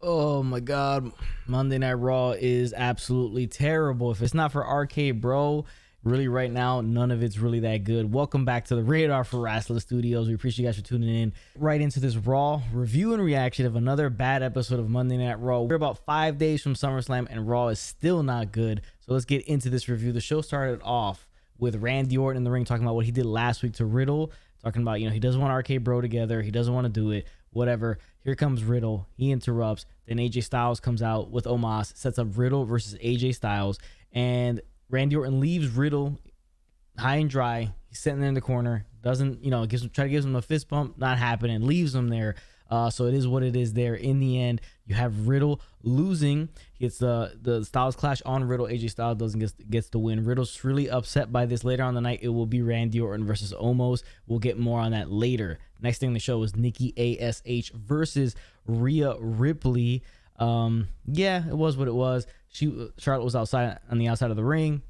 Oh my God, Monday Night Raw is absolutely terrible. If it's not for RKBro, really right now, none of it's really that good. Welcome back to the Radar for Wrestling Studios. We appreciate you guys for tuning in right into this Raw review and reaction of another bad episode of Monday Night Raw. We're about 5 days from SummerSlam and Raw is still not good. So let's get into this review. The show started off with Randy Orton in the ring talking about what he did last week to Riddle, talking about, he doesn't want RK-Bro together. He doesn't want to do it, whatever. Here comes Riddle. He interrupts. Then AJ Styles comes out with Omos, sets up Riddle versus AJ Styles. And Randy Orton leaves Riddle high and dry. He's sitting there in the corner. Doesn't, try to give him a fist bump. Not happening. Leaves him there. So it is what it is there. In the end, you have Riddle losing. It's the Styles clash on Riddle. AJ Styles gets the win. Riddle's really upset by this. Later on the night, it will be Randy Orton versus Omos. We'll get more on that later. Next thing in the show is Nikki ASH versus Rhea Ripley. Yeah, it was what it was. Charlotte was on the outside of the ring.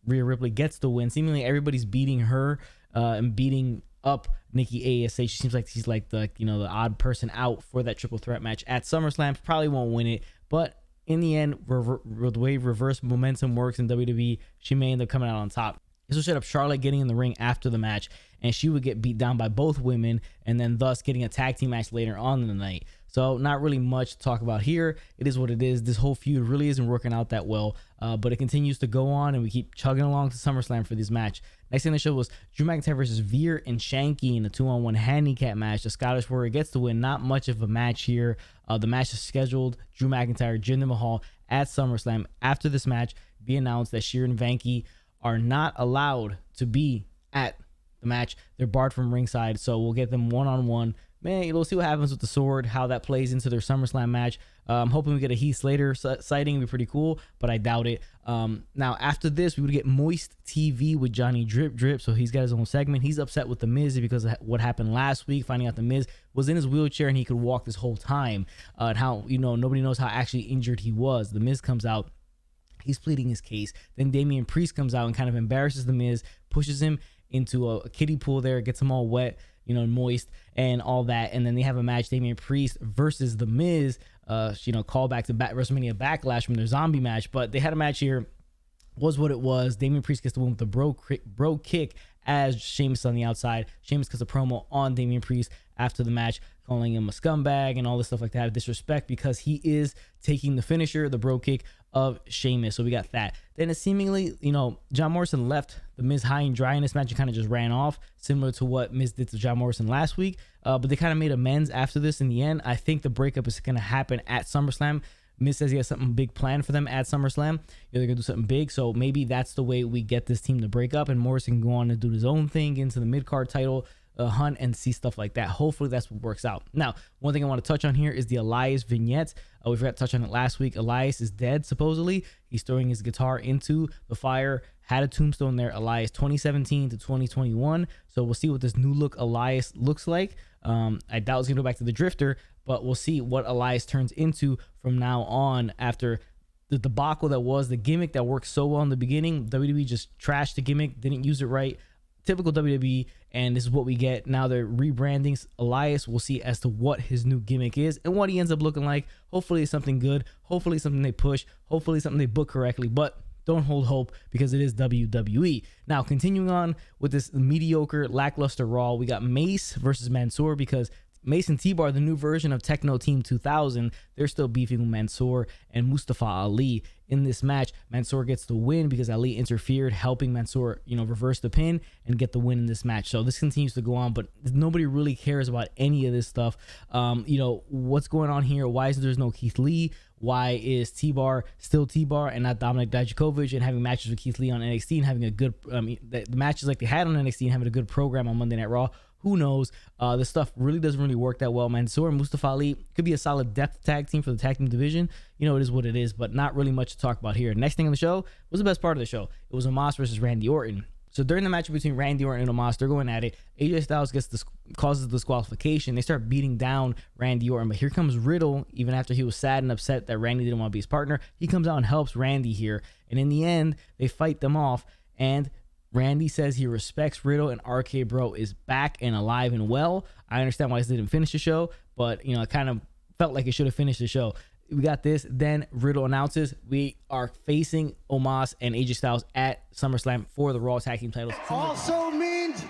Rhea Ripley gets the win. Seemingly everybody's beating her and beating up Nikki ASH. She seems like she's like the odd person out for that triple threat match at SummerSlam. Probably won't win it, but in the end, the way reverse momentum works in WWE, she may end up coming out on top. This will set up Charlotte getting in the ring after the match, and she would get beat down by both women, and then thus getting a tag team match later on in the night. So not really much to talk about here. It is what it is. This whole feud really isn't working out that well, but it continues to go on, and we keep chugging along to SummerSlam for this match. Next thing on the show was Drew McIntyre versus Veer and Shanky in a 2-on-1 handicap match. The Scottish Warrior gets the win. Not much of a match here. The match is scheduled. Drew McIntyre, Jinder Mahal at SummerSlam. After this match, be announced that Sheer and Vanky are not allowed to be at the match. They're barred from ringside, so we'll get them one-on-one. Man, we'll see what happens with the sword, how that plays into their SummerSlam match. I'm hoping we get a Heath Slater sighting. It'd be pretty cool, but I doubt it. Now, after this, we would get Moist TV with Johnny Drip. So he's got his own segment. He's upset with The Miz because of what happened last week, finding out The Miz was in his wheelchair and he could walk this whole time. And how, nobody knows how actually injured he was. The Miz comes out. He's pleading his case. Then Damian Priest comes out and kind of embarrasses The Miz, pushes him into a kiddie pool there, gets him all wet, moist and all that. And then they have a match, Damian Priest versus The Miz, call back to WrestleMania Backlash from their zombie match. But they had a match here, was what it was. Damian Priest gets the win with the bro kick as Sheamus on the outside. Sheamus gets a promo on Damian Priest after the match, calling him a scumbag and all this stuff like that, disrespect, because he is taking the finisher, the bro kick of Sheamus. So we got that. Then it seemingly, John Morrison left The Miz high and dry in this match and kind of just ran off, similar to what Miz did to John Morrison last week. But they kind of made amends after this in the end. I think the breakup is going to happen at SummerSlam. Miz says he has something big planned for them at SummerSlam. They're going to do something big. So maybe that's the way we get this team to break up and Morrison can go on and do his own thing into the mid-card title hunt and see stuff like that. Hopefully that's what works out. Now, one thing I want to touch on here is the Elias vignette. We forgot to touch on it last week. Elias is dead, supposedly. He's throwing his guitar into the fire. Had a tombstone there, Elias 2017 to 2021. So we'll see what this new look Elias looks like. I doubt it's going to go back to the Drifter, but we'll see what Elias turns into from now on after the debacle that was the gimmick that worked so well in the beginning. WWE just trashed the gimmick, didn't use it right. Typical WWE, and this is what we get. Now they're rebranding Elias. We'll see as to what his new gimmick is and what he ends up looking like. Hopefully it's something good. Hopefully it's something they push. Hopefully it's something they book correctly, but don't hold hope because it is WWE. Now, continuing on with this mediocre, lackluster Raw, we got Mace versus Mansoor because Mace and T-Bar, the new version of Techno Team 2000, they're still beefing with Mansoor and Mustafa Ali in this match. Mansoor gets the win because Ali interfered, helping Mansoor, reverse the pin and get the win in this match. So this continues to go on, but nobody really cares about any of this stuff. What's going on here? Why is there's no Keith Lee? Why is T-Bar still T-Bar and not Dominic Dijakovic and having matches with Keith Lee on NXT and having a good, the matches like they had on NXT and having a good program on Monday Night Raw? Who knows? This stuff really doesn't really work that well. Mansoor and Mustafa Ali could be a solid depth tag team for the tag team division. It is what it is, but not really much to talk about here. Next thing on the show was the best part of the show. It was Omos versus Randy Orton. So during the match between Randy Orton and Omos, they're going at it. AJ Styles causes disqualification. They start beating down Randy Orton, but here comes Riddle. Even after he was sad and upset that Randy didn't want to be his partner, he comes out and helps Randy here. And in the end, they fight them off, and Randy says he respects Riddle and RK-Bro is back and alive and well. I understand why this didn't finish the show, but it kind of felt like it should have finished the show. we got this. Then Riddle announces we are facing Omos and AJ Styles at SummerSlam for the Raw Tag Team titles. Also means,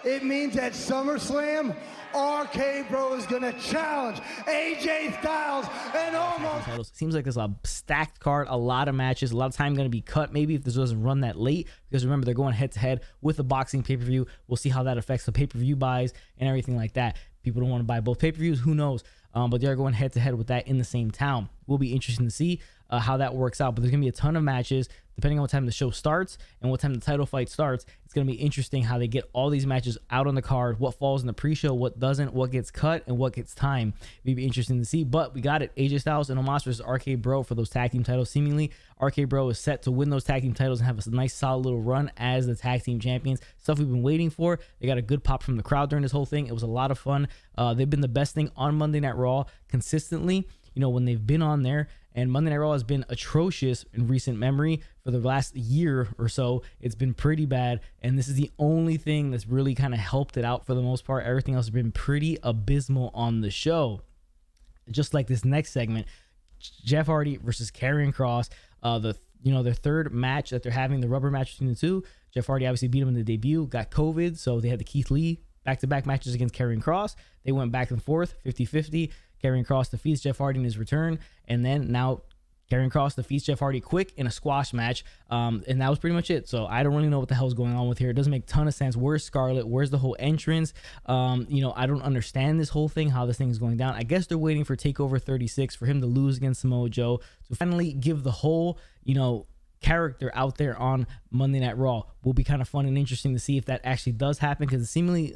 it means at SummerSlam, RKBro is going to challenge AJ Styles and Omos. Seems like there's a stacked card, a lot of matches, a lot of time going to be cut maybe if this doesn't run that late, because remember, they're going head to head with the boxing pay-per-view. We'll see how that affects the pay-per-view buys and everything like that. People don't want to buy both pay-per-views, who knows? But they're going head to head with that in the same town. Will be interesting to see how that works out. But there's gonna be a ton of matches depending on what time the show starts and what time the title fight starts. It's gonna be interesting how they get all these matches out on the card, what falls in the pre-show, what doesn't, what gets cut, and what gets time. It'll be interesting to see. But we got it: AJ Styles and Omos versus RK-Bro for those tag team titles. Seemingly RK-Bro is set to win those tag team titles and have a nice solid little run as the tag team champions. Stuff we've been waiting for. They got a good pop from the crowd during this whole thing. It was a lot of fun. They've been the best thing on Monday Night Raw consistently, you know, when they've been on there. And Monday Night Raw has been atrocious in recent memory for the last year or so. It's been pretty bad, and this is the only thing that's really kind of helped it out for the most part. Everything else has been pretty abysmal on the show. Just like this next segment, Jeff Hardy versus Karrion Kross, their third match that they're having, the rubber match between the two. Jeff Hardy obviously beat him in the debut, got COVID, so they had the Keith Lee back-to-back matches against Karrion Kross. They went back and forth, 50-50. Karrion Kross defeats Jeff Hardy in his return, and then now Karrion Kross defeats Jeff Hardy quick in a squash match, and that was pretty much it. So I don't really know what the hell is going on with here. It doesn't make a ton of sense. Where's Scarlett? Where's the whole entrance? I don't understand this whole thing, how this thing is going down. I guess they're waiting for TakeOver 36 for him to lose against Samoa Joe to finally give the whole, character out there on Monday Night Raw. Will be kind of fun and interesting to see if that actually does happen, because seemingly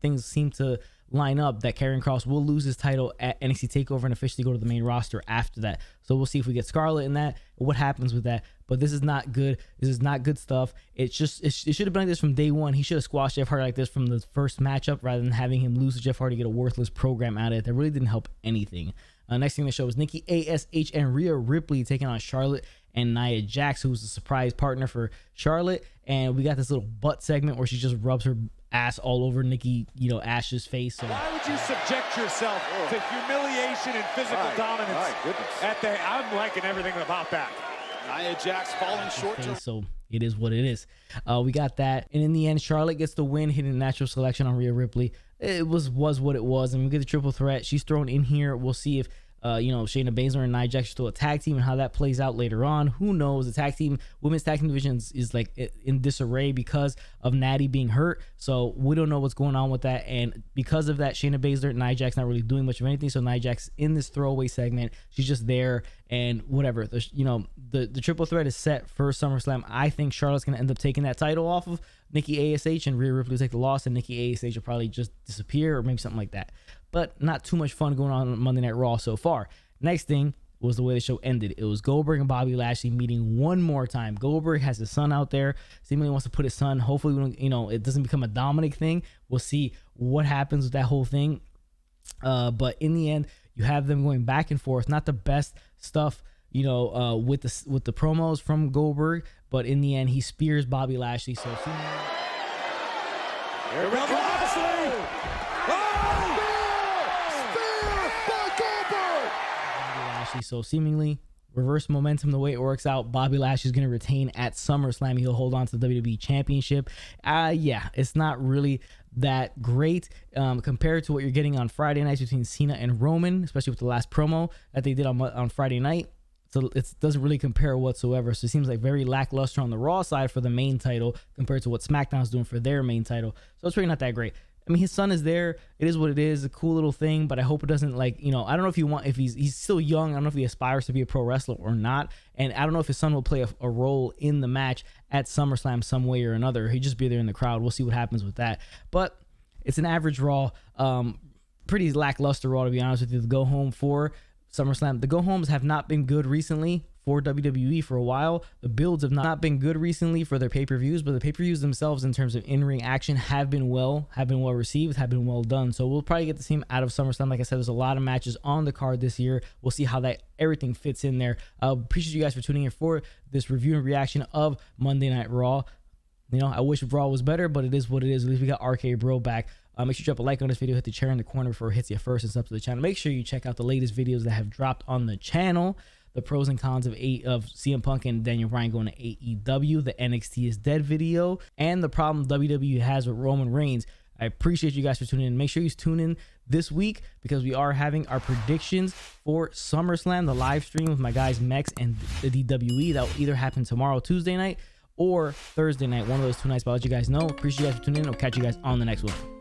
things seem to line up that Karrion Kross will lose his title at NXT TakeOver and officially go to the main roster after that. So we'll see if we get Scarlett in that, what happens with that. But this is not good. This is not good stuff. It should have been like this from day one. He should have squashed Jeff Hardy like this from the first matchup rather than having him lose to Jeff Hardy, get a worthless program out of it. That really didn't help anything. Next thing on the show is Nikki ASH and Rhea Ripley taking on Charlotte and Nia Jax, who's the surprise partner for Charlotte. And we got this little butt segment where she just rubs her ass all over Nikki, Ash's face. So why would you subject yourself to humiliation and physical dominance? My goodness. I'm liking everything about that. Nia Jax falling short. So it is what it is. We got that, and in the end, Charlotte gets the win, hitting natural selection on Rhea Ripley. It was what it was, and we get the triple threat. She's thrown in here. We'll see if Shayna Baszler and Nia Jax are still a tag team and how that plays out later on. Who knows? The women's tag team division is like in disarray because of Natty being hurt. So we don't know what's going on with that. And because of that, Shayna Baszler and Nia Jax not really doing much of anything. So Nia Jax in this throwaway segment, she's just there and whatever. The triple threat is set for SummerSlam. I think Charlotte's going to end up taking that title off of Nikki ASH, and Rhea Ripley will take the loss, and Nikki ASH will probably just disappear or maybe something like that. But not too much fun going on Monday Night Raw so far. Next thing was the way the show ended. It was Goldberg and Bobby Lashley meeting one more time. Goldberg has his son out there. Seemingly wants to put his son. Hopefully, it doesn't become a Dominic thing. We'll see what happens with that whole thing. But in the end, you have them going back and forth. Not the best stuff, with the promos from Goldberg. But in the end, he spears Bobby Lashley. So Here we go. So seemingly reverse momentum the way it works out. Bobby Lashley's going to retain at SummerSlam. He'll hold on to the WWE Championship. It's not really that great compared to what you're getting on Friday nights between Cena and Roman, especially with the last promo that they did on Friday night. So it doesn't really compare whatsoever. So it seems like very lackluster on the Raw side for the main title compared to what SmackDown's doing for their main title. So it's really not that great. I mean, his son is there. It is what it is. A cool little thing, but I hope it doesn't I don't know if he's still young. I don't know if he aspires to be a pro wrestler or not. And I don't know if his son will play a role in the match at SummerSlam some way or another. He'll just be there in the crowd. We'll see what happens with that. But it's an average Raw, pretty lackluster Raw, to be honest with you. The go home for SummerSlam. The go homes have not been good recently for WWE for a while. The builds have not been good recently for their pay-per-views, but the pay-per-views themselves in terms of in-ring action have been well received, have been well done. So we'll probably get the same out of SummerSlam. Like I said, there's a lot of matches on the card this year. We'll see how everything fits in there. Appreciate you guys for tuning in for this review and reaction of Monday Night Raw. I wish Raw was better, but it is what it is. At least we got RK-Bro back. Make sure you drop a like on this video, hit the chair in the corner before it hits you first and sub to the channel. Make sure you check out the latest videos that have dropped on the channel. The pros and cons of CM Punk and Daniel Bryan going to AEW, the NXT is dead video, and the problem WWE has with Roman Reigns. I appreciate you guys for tuning in. Make sure you tune in this week because we are having our predictions for SummerSlam, the live stream with my guys Mex and the DWE. That will either happen tomorrow, Tuesday night, or Thursday night. One of those 2 nights, but I'll let you guys know. Appreciate you guys for tuning in. I'll catch you guys on the next one.